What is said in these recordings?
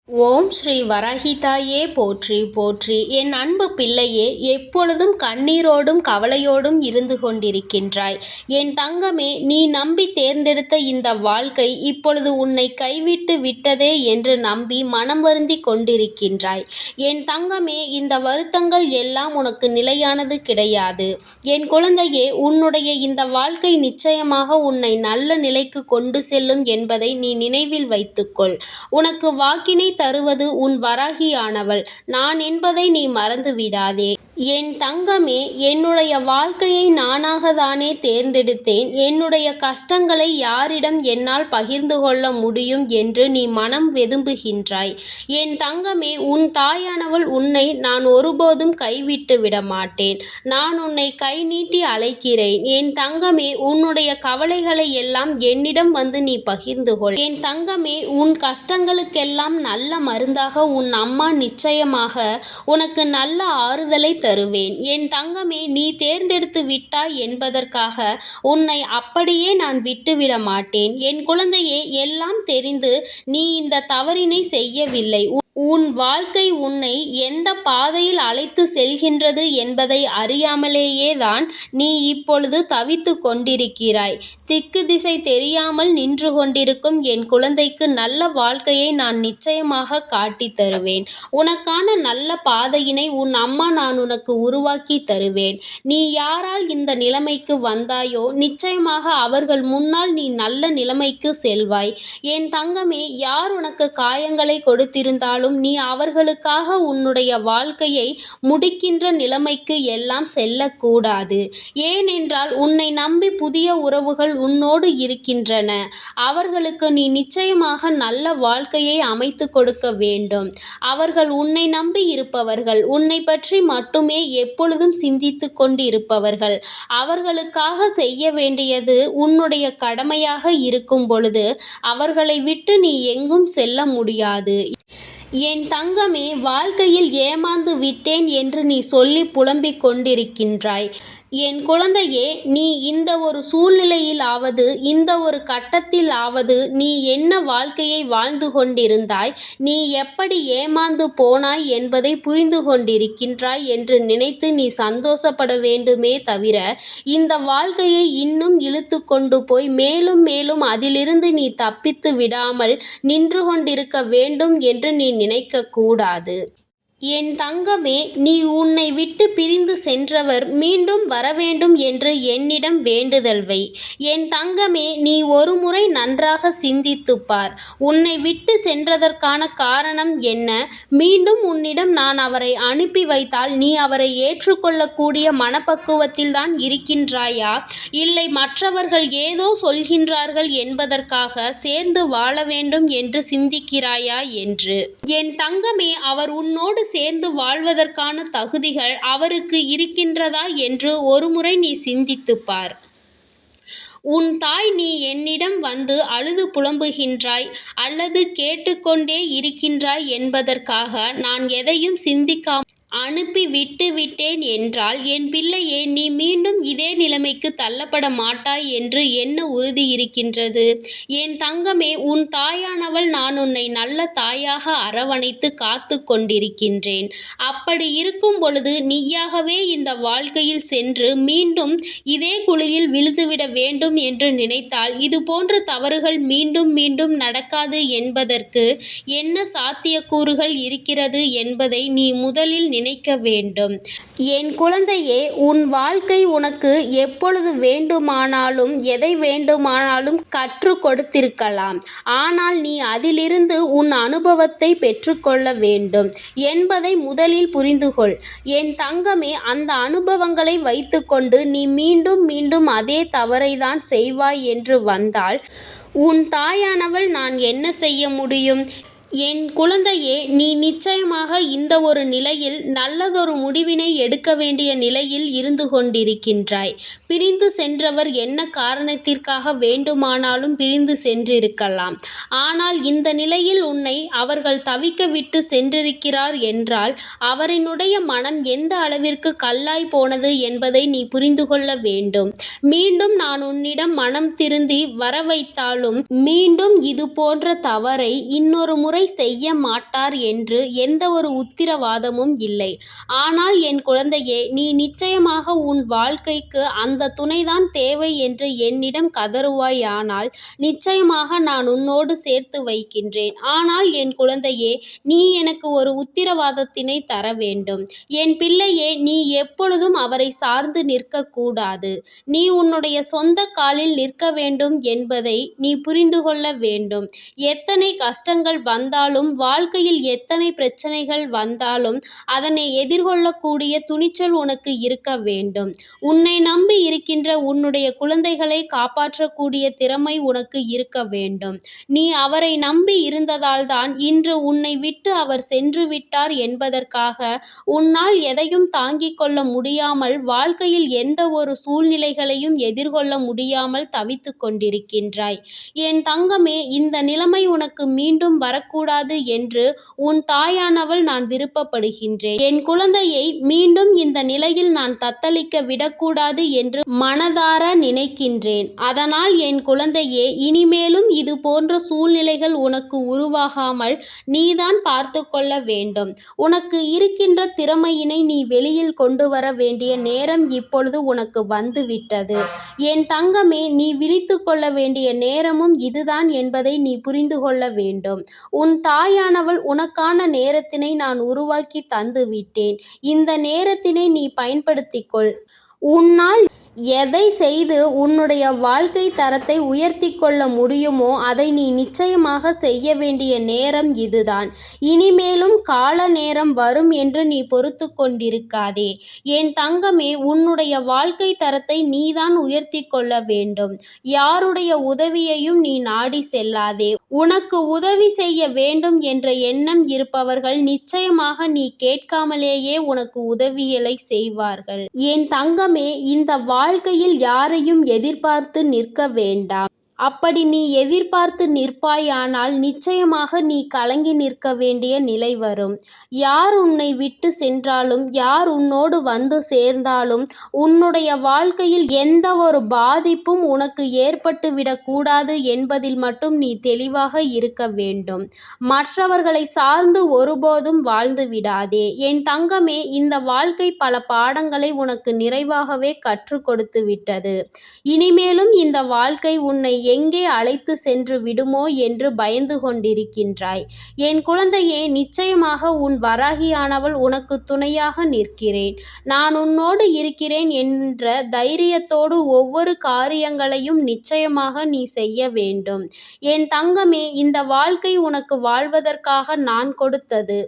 ஓம் ஸ்ரீ வராஹிதாயே போற்றி போற்றி. என் அன்பு பிள்ளையே, எப்பொழுதும் கண்ணீரோடும் கவலையோடும் இருந்து கொண்டிருக்கின்றாய். என் தங்கமே, நீ நம்பி தேர்ந்தெடுத்த இந்த வாழ்க்கை இப்பொழுது உன்னை கைவிட்டு விட்டதே என்று நம்பி மனம் வருந்தி கொண்டிருக்கின்றாய். என் தங்கமே, இந்த வருத்தங்கள் எல்லாம் உனக்கு நிலையானது கிடையாது. என் குழந்தையே, உன்னுடைய இந்த வாழ்க்கை நிச்சயமாக உன்னை நல்ல நிலைக்கு கொண்டு செல்லும் என்பதை நீ நினைவில் வைத்துக்கொள். உனக்கு வாக்கினை தருவது உன் வராகியானவள் நான் என்பதை நீ மறந்து விடாதே. என் தங்கமே, என்னுடைய வாழ்க்கையை நானாகத்தானே தேர்ந்தெடுத்தேன். என்னுடைய கஷ்டங்களை யாரிடம் என்னால் பகிர்ந்து கொள்ள முடியும் என்று நீ மனம் வெதும்புகின்றாய். என் தங்கமே, உன் தாயானவள் உன்னை நான் ஒருபோதும் கைவிட்டு விட மாட்டேன். நான் உன்னை கை நீட்டி அழைக்கிறேன். என் தங்கமே, உன்னுடைய கவலைகளை எல்லாம் என்னிடம் வந்து நீ பகிர்ந்து கொள். என் தங்கமே, உன் கஷ்டங்களுக்கெல்லாம் நல்ல மருந்தாக உன் அம்மா நிச்சயமாக உனக்கு நல்ல ஆறுதலை தருவேன். என் தங்கமே, நீ தேர்ந்தெடுத்து விட்டாய் என்பதற்காக உன்னை அப்படியே நான் விட்டுவிட மாட்டேன். என் குழந்தையே, எல்லாம் தெரிந்து நீ இந்த தவறினை செய்யவில்லை. உன் வாழ்க்கை உன்னை எந்த பாதையில் அழைத்து செல்கின்றது என்பதை அறியாமலேயே தான் நீ இப்பொழுது தவித்து கொண்டிருக்கிறாய். திக்கு திசை தெரியாமல் நின்று கொண்டிருக்கும் என் குழந்தைக்கு நல்ல வாழ்க்கையை நான் நிச்சயமாக காட்டி தருவேன். உனக்கான நல்ல பாதையினை உன் அம்மா நான் உனக்கு உருவாக்கி தருவேன். நீ யாரால் இந்த நிலைமைக்கு வந்தாயோ நிச்சயமாக அவர்கள் முன்னால் நீ நல்ல நிலைமைக்கு செல்வாய். என் தங்கமே, யார் உனக்கு காயங்களை கொடுத்திருந்தாலும் நீ அவர்களுக்காக உன்னுடைய வாழ்க்கையை முடிக்கின்ற நிலைமைக்கு எல்லாம் செல்லக்கூடாது. ஏனென்றால் உன்னை நம்பி புதிய உறவுகள் உன்னோடு இருக்கின்றன. அவர்களுக்கு நீ நிச்சயமாக நல்ல வாழ்க்கையை அமைத்து கொடுக்க வேண்டும். அவர்கள் உன்னை நம்பி இருப்பவர்கள், உன்னை பற்றி மட்டுமே எப்பொழுதும் சிந்தித்து கொண்டு இருப்பவர்கள். அவர்களுக்காக செய்ய வேண்டியது உன்னுடைய கடமையாக இருக்கும் பொழுது அவர்களை விட்டு நீ எங்கும் செல்ல முடியாது. என் தங்கமே, வாழ்க்கையில் ஏமாந்து விட்டேன் என்று நீ சொல்லி புலம்பிக் கொண்டிருக்கின்றாய். என் குழந்தையே, நீ இந்த ஒரு சூழ்நிலையிலாவது இந்த ஒரு கட்டத்திலாவது நீ என்ன வாழ்க்கையை வாழ்ந்து கொண்டிருந்தாய், நீ எப்படி ஏமாந்து போனாய் என்பதை புரிந்து கொண்டிருக்கின்றாய் என்று நினைத்து நீ சந்தோஷப்பட வேண்டுமே தவிர இந்த வாழ்க்கையை இன்னும் இழுத்து கொண்டு போய் மேலும் மேலும் அதிலிருந்து நீ தப்பித்து விடாமல் நின்று கொண்டிருக்க வேண்டும் என்று நீ நினைக்க கூடாது. என் தங்கமே, நீ உன்னை விட்டு பிரிந்து சென்றவர் மீண்டும் வரவேண்டும் என்று என்னிடம் வேண்டுதல் வை. என் தங்கமே, நீ ஒரு முறை நன்றாக சிந்தித்துப் பார். உன்னை விட்டு சென்றதற்கான காரணம் என்ன? மீண்டும் உன்னிடம் நான் அவரை அனுப்பி வைத்தால் நீ அவரை ஏற்றுக்கொள்ளக்கூடிய மனப்பக்குவத்தில் தான் இருக்கின்றாயா? இல்லை மற்றவர்கள் ஏதோ சொல்கின்றார்கள் என்பதற்காக சேர்ந்து வாழ வேண்டும் என்று சிந்திக்கிறாயா என்று. என் தங்கமே, அவர் உன்னோடு சேர்ந்து வாழ்வதற்கான தகுதிகள் அவருக்கு இருக்கின்றதா என்று ஒருமுறை நீ சிந்தித்துப் பார். உன் தாய் நீ என்னிடம் வந்து அழுது புலம்புகின்றாய் அல்லது கேட்டுக்கொண்டே இருக்கின்றாய் என்பதற்காக நான் எதையும் சிந்திக்காமல் அனுப்பி விட்டு விட்டேன் என்றால் என் பிள்ளையே, நீ மீண்டும் இதே நிலைமைக்கு தள்ளப்பட மாட்டாய் என்று என்ன உறுதி இருக்கின்றது? என் தங்கமே, உன் தாயானவள் நான் உன்னை நல்ல தாயாக அரவணைத்து காத்து கொண்டிருக்கின்றேன். அப்படி இருக்கும் பொழுது நீயாகவே இந்த வாழ்க்கையில் சென்று மீண்டும் இதே குழியில் விழுந்துவிட வேண்டும் என்று நினைத்தால் இது போன்ற தவறுகள் மீண்டும் மீண்டும் நடக்காது என்பதற்கு என்ன சாத்தியக்கூறுகள் இருக்கிறது என்பதை நீ முதலில் நினைக்க வேண்டும். என் குழந்தையே, உன் வாழ்க்கை உனக்கு எப்பொழுது வேண்டுமானாலும் எதை வேண்டுமானாலும் கற்றுக் கொடுத்திருக்கலாம். ஆனால் நீ அதிலிருந்து உன் அனுபவத்தை பெற்றுக்கொள்ள வேண்டும் என்பதை முதலில் புரிந்துகொள். என் தங்கமே, அந்த அனுபவங்களை வைத்துக்கொண்டு நீ மீண்டும் மீண்டும் அதே தவறை தான் செய்வாய் என்று வந்தால் உன் தாயானவள் நான் என்ன செய்ய முடியும்? என் குழந்தையே, நீ நிச்சயமாக இந்த ஒரு நிலையில் நல்லதொரு முடிவினை எடுக்க வேண்டிய நிலையில் இருந்து கொண்டிருக்கின்றாய். பிரிந்து சென்றவர் என்ன காரணத்திற்காக வேண்டுமானாலும் பிரிந்து சென்றிருக்கலாம். ஆனால் இந்த நிலையில் உன்னை அவர்கள் தவிக்க விட்டு சென்றிருக்கிறார் என்றால் அவரினுடைய மனம் எந்த அளவிற்கு கல்லாய் போனது என்பதை நீ புரிந்து கொள்ள வேண்டும். மீண்டும் நான் உன்னிடம் மனம் திருந்தி வர வைத்தாலும் மீண்டும் இது போன்ற தவறை இன்னொரு முறை ஒன்றை செய்ய மாட்டார் என்று எந்த ஒரு உத்திரவாதமும் இல்லை. ஆனால் என் குழந்தையே, நீ நிச்சயமாக உன் வாழ்க்கைக்கு அந்த துணைதான் தேவை என்று என்னிடம் கதறுவாயானால் நிச்சயமாக நான் உன்னோடு சேர்த்து வைக்கின்றேன். ஆனால் என் குழந்தையே, நீ எனக்கு ஒரு உத்திரவாதத்தினை தர வேண்டும். என் பிள்ளையே, நீ எப்பொழுதும் அவரை சார்ந்து நிற்கக்கூடாது. நீ உன்னுடைய சொந்த காலில் நிற்க வேண்டும் என்பதை நீ புரிந்து கொள்ள வேண்டும். எத்தனை கஷ்டங்கள் வந்தாலும், வாழ்க்கையில் எத்தனை பிரச்சனைகள் வந்தாலும் அதனை எதிர்கொள்ளக்கூடிய துணிச்சல் உனக்கு இருக்க வேண்டும். உன்னை நம்பி இருக்கின்ற உன்னுடைய குழந்தைகளை காப்பாற்றக்கூடிய திறமை உனக்கு இருக்க வேண்டும். நீ அவரை நம்பி இருந்ததால்தான் இன்று உன்னை விட்டு அவர் சென்று விட்டார் என்பதற்காக உன்னால் எதையும் தாங்கிக் கொள்ள முடியாமல், வாழ்க்கையில் எந்த ஒரு சூழ்நிலைகளையும் எதிர்கொள்ள முடியாமல் தவித்துக் கொண்டிருக்கின்றாய். என் தங்கமே, இந்த நிலைமை உனக்கு மீண்டும் வரக்கூடாது என்று உன் தாயானவள் நான் விருப்பப்படுகின்றேன். என் குழந்தையை மீண்டும் இந்த நிலையில் நான் தத்தளிக்க விடக்கூடாது என்று மனதார நினைக்கின்றேன். அதனால் என் குழந்தையே, இனிமேலும் இது போன்ற சூழ்நிலைகள் உனக்கு உருவாகாமல் நீதான் பார்த்து கொள்ள வேண்டும். உனக்கு இருக்கின்ற திறமையினை நீ வெளியில் கொண்டு வர வேண்டிய நேரம் இப்பொழுது உனக்கு வந்துவிட்டது. என் தங்கமே, நீ விழித்து கொள்ள வேண்டிய நேரமும் இதுதான் என்பதை நீ புரிந்து கொள்ள வேண்டும். உன் தாயானவள் உனக்கான நேரத்தினை நான் உருவாக்கி தந்து விட்டேன். இந்த நேரத்தினை நீ பயன்படுத்திக்கொள். உன்னால் எதை செய்து உன்னுடைய வாழ்க்கை தரத்தை உயர்த்தி கொள்ள முடியுமோ அதை நீ நிச்சயமாக செய்ய வேண்டிய நேரம் இதுதான். இனிமேலும் கால நேரம் வரும் என்று நீ பொறுத்து கொண்டிருக்காதே. என் தங்கமே, உன்னுடைய வாழ்க்கை தரத்தை நீதான் உயர்த்தி கொள்ள வேண்டும். யாருடைய உதவியையும் நீ நாடி செல்லாதே. உனக்கு உதவி செய்ய வேண்டும் என்ற எண்ணம் இருப்பவர்கள் நிச்சயமாக நீ கேட்காமலேயே உனக்கு உதவிகளை செய்வார்கள். என் தங்கமே, இந்த வாழ்க்கையில் யாரையும் எதிர்பார்த்து நிற்க வேண்டாம். அப்படி நீ எதிர்பார்த்து நிற்பாயானால் நிச்சயமாக நீ கலங்கி நிற்க வேண்டிய நிலை வரும். யார் உன்னை விட்டு சென்றாலும், யார் உன்னோடு வந்து சேர்ந்தாலும் உன்னுடைய வாழ்க்கையில் எந்த ஒரு பாதிப்பும் உனக்கு ஏற்பட்டு விடக்கூடாது என்பதில் மட்டும் நீ தெளிவாக இருக்க வேண்டும். மற்றவர்களை சார்ந்து ஒருபோதும் வாழ்ந்து விடாதே. என் தங்கமே, இந்த வாழ்க்கை பல பாடங்களை உனக்கு நிறைவாகவே கற்றுக் கொடுத்து விட்டது. இனிமேலும் இந்த வாழ்க்கை உன்னை எங்கே அழைத்து சென்று விடுமோ என்று பயந்து கொண்டிருக்கின்றாய். என் குழந்தையே, நிச்சயமாக உன் வராகியானவள் உனக்கு துணையாக நிற்கிறேன். நான் உன்னோடு இருக்கிறேன் என்ற தைரியத்தோடு ஒவ்வொரு காரியங்களையும் நிச்சயமாக நீ செய்ய வேண்டும். என் தங்கமே, இந்த வாழ்க்கை உனக்கு வாழ்வதற்காக நான் கொடுத்தது.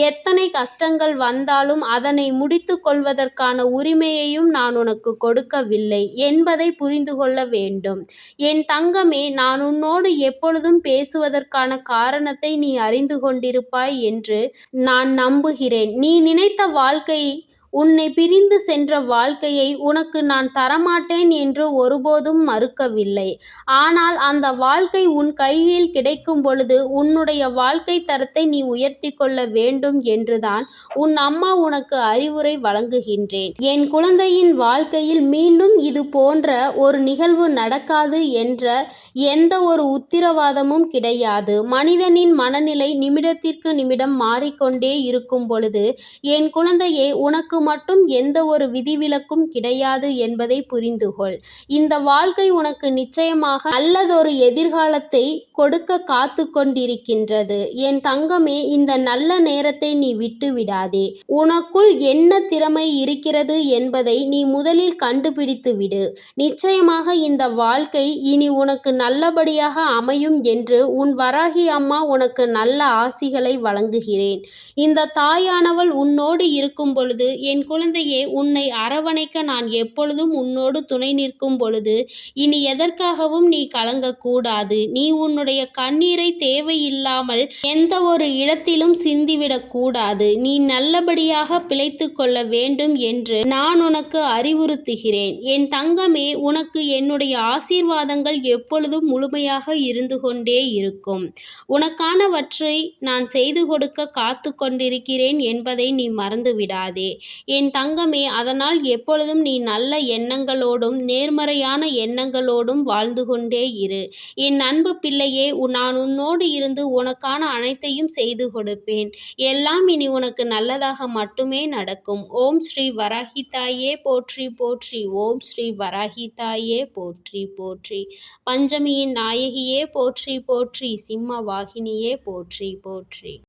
எத்தனை கஷ்டங்கள் வந்தாலும் அதனை முடித்து கொள்வதற்கான உரிமையையும் நான் உனக்கு கொடுக்கவில்லை என்பதை புரிந்து கொள்ள வேண்டும். என் தங்கமே, நான் உன்னோடு எப்பொழுதும் பேசுவதற்கான காரணத்தை நீ அறிந்து கொண்டிருப்பாய் என்று நான் நம்புகிறேன். நீ நினைத்த வாழ்க்கை, உன்னை பிரிந்து சென்ற வாழ்க்கையை உனக்கு நான் தரமாட்டேன் என்று ஒருபோதும் மறுக்கவில்லை. ஆனால் அந்த வாழ்க்கை உன் கையில் கிடைக்கும் பொழுது உன்னுடைய வாழ்க்கை தரத்தை நீ உயர்த்தி கொள்ள வேண்டும் என்றுதான் உன் அம்மா உனக்கு அறிவுரை வழங்குகின்றேன். என் குழந்தையின் வாழ்க்கையில் மீண்டும் இது போன்ற ஒரு நிகழ்வு நடக்காது என்ற எந்த ஒரு உத்திரவாதமும் கிடையாது. மனிதனின் மனநிலை நிமிடத்திற்கு நிமிடம் மாறிக்கொண்டே இருக்கும் பொழுது என் குழந்தையே, உனக்கு மட்டும் எந்த ஒரு விதிவிலக்கும் கிடையாது என்பதை புரிந்துகொள். இந்த வாழ்க்கை உனக்கு நிச்சயமாக நல்லதொரு எதிர்காலத்தை கொடுக்க காத்து கொண்டிருக்கின்றது. என் தங்கமே, இந்த நல்ல நேரத்தை நீ விட்டு விடாதே. உனக்குள் என்ன திறமை இருக்கிறது என்பதை நீ முதலில் கண்டுபிடித்து விடு. நிச்சயமாக இந்த வாழ்க்கை இனி உனக்கு நல்லபடியாக அமையும் என்று உன் வராகி அம்மா உனக்கு நல்ல ஆசிகளை வழங்குகிறேன். இந்த தாயானவள் உன்னோடு இருக்கும் பொழுது என் குழந்தையே, உன்னை அரவணைக்க நான் எப்பொழுதும் உன்னோடு துணை நிற்கும் பொழுது இனி எதற்காகவும் நீ கலங்கக்கூடாது. நீ உன்னுடைய கண்ணீரை தேவையில்லாமல் எந்த ஒரு இடத்திலும் சிந்திவிடக் கூடாது. நீ நல்லபடியாக பிழைத்து கொள்ள வேண்டும் என்று நான் உனக்கு அறிவுறுத்துகிறேன். என் தங்கமே, உனக்கு என்னுடைய ஆசீர்வாதங்கள் எப்பொழுதும் முழுமையாக இருந்து கொண்டே இருக்கும். உனக்கானவற்றை நான் செய்து கொடுக்க காத்து கொண்டிருக்கிறேன் என்பதை நீ மறந்து விடாதே. என் தங்கமே, அதனால் எப்பொழுதும் நீ நல்ல எண்ணங்களோடும் நேர்மறையான எண்ணங்களோடும் வாழ்ந்து கொண்டே இரு. என் அன்பு பிள்ளையே, நான் உன்னோடு இருந்து உனக்கான அனைத்தையும் செய்து கொடுப்பேன். எல்லாம் இனி உனக்கு நல்லதாக மட்டுமே நடக்கும். ஓம் ஸ்ரீ வராகி தாயே போற்றி போற்றி. ஓம் ஸ்ரீ வராகி தாயே போற்றி போற்றி. பஞ்சமியின் நாயகியே போற்றி போற்றி. சிம்ம வாகினியே போற்றி போற்றி.